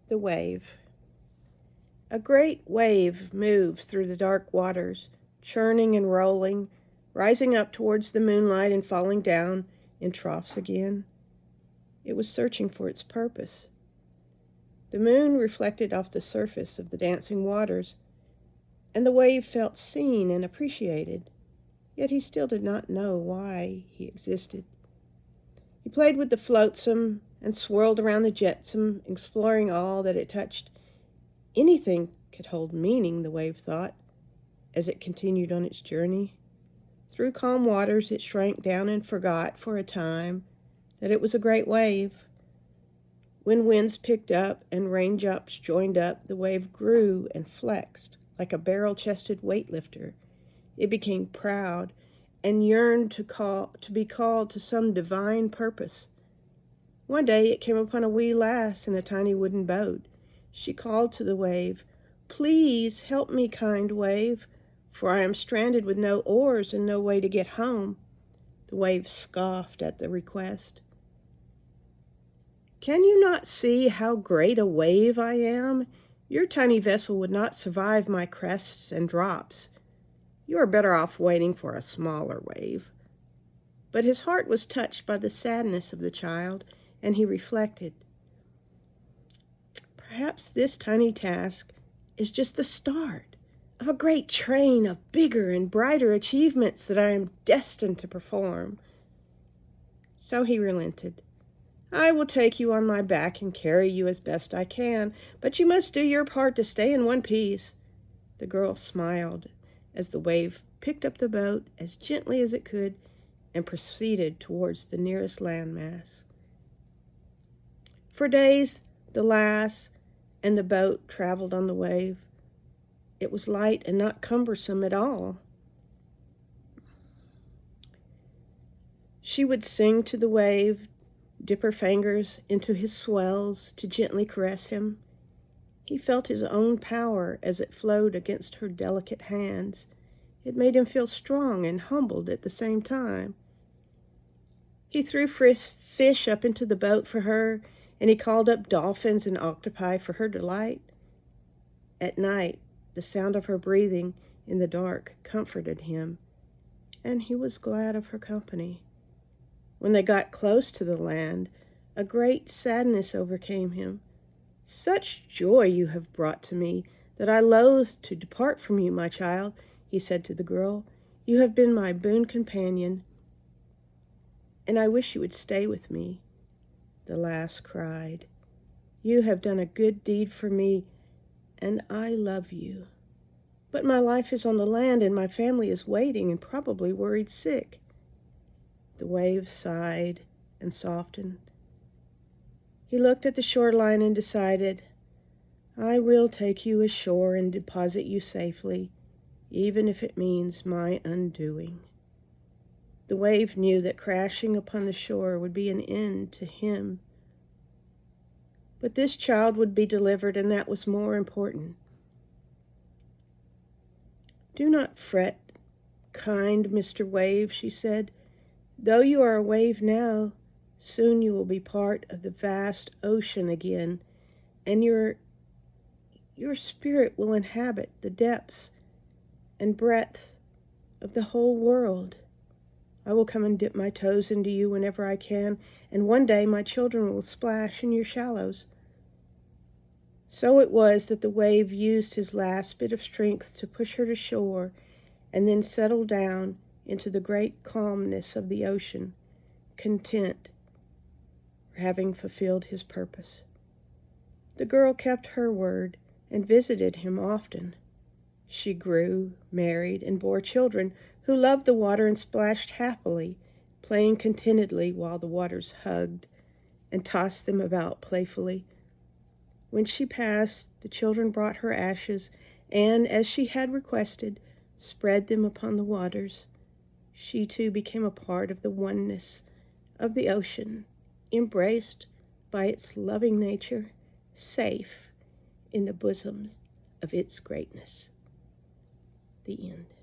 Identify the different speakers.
Speaker 1: The wave. A great wave moves through the dark waters, churning and rolling, rising up towards the moonlight and falling down in troughs again. It was searching for its purpose. The moon reflected off the surface of the dancing waters, and the wave felt seen and appreciated, yet he still did not know why he existed. He played with the flotsam and swirled around the jetsam, exploring all that it touched. Anything could hold meaning, the wave thought, as it continued on its journey. Through calm waters it shrank down and forgot for a time that it was a great wave. When winds picked up and raindrops joined up, the wave grew and flexed like a barrel-chested weightlifter. It became proud and yearned to be called to some divine purpose. One day it came upon a wee lass in a tiny wooden boat. She called to the wave, "Please help me, kind wave, for I am stranded with no oars and no way to get home." The wave scoffed at the request. "Can you not see how great a wave I am? Your tiny vessel would not survive my crests and drops. You are better off waiting for a smaller wave." But his heart was touched by the sadness of the child, and he reflected, perhaps this tiny task is just the start of a great train of bigger and brighter achievements that I am destined to perform. So he relented. "I will take you on my back and carry you as best I can, but you must do your part to stay in one piece." The girl smiled as the wave picked up the boat as gently as it could and proceeded towards the nearest landmass. For days, the lass and the boat traveled on the wave. It was light and not cumbersome at all. She would sing to the wave, dip her fingers into his swells to gently caress him. He felt his own power as it flowed against her delicate hands. It made him feel strong and humbled at the same time. He threw fish up into the boat for her, and he called up dolphins and octopi for her delight. At night, the sound of her breathing in the dark comforted him, and he was glad of her company. When they got close to the land, a great sadness overcame him. "Such joy you have brought to me that I loathe to depart from you, my child," he said to the girl. "You have been my boon companion, and I wish you would stay with me." The lass cried, "You have done a good deed for me, and I love you. But my life is on the land, and my family is waiting and probably worried sick." The wave sighed and softened. He looked at the shoreline and decided, "I will take you ashore and deposit you safely, even if it means my undoing." The wave knew that crashing upon the shore would be an end to him. But this child would be delivered, and that was more important. "Do not fret, kind Mr. Wave," she said. "Though you are a wave now, soon you will be part of the vast ocean again, and your spirit will inhabit the depths and breadth of the whole world. I will come and dip my toes into you whenever I can, and one day my children will splash in your shallows." So it was that the wave used his last bit of strength to push her to shore, and then settled down into the great calmness of the ocean, content for having fulfilled his purpose. The girl kept her word and visited him often. She grew, married, and bore children who loved the water and splashed happily, playing contentedly while the waters hugged and tossed them about playfully. When she passed, the children brought her ashes and, as she had requested, spread them upon the waters. She too became a part of the oneness of the ocean, embraced by its loving nature, safe in the bosoms of its greatness. The end.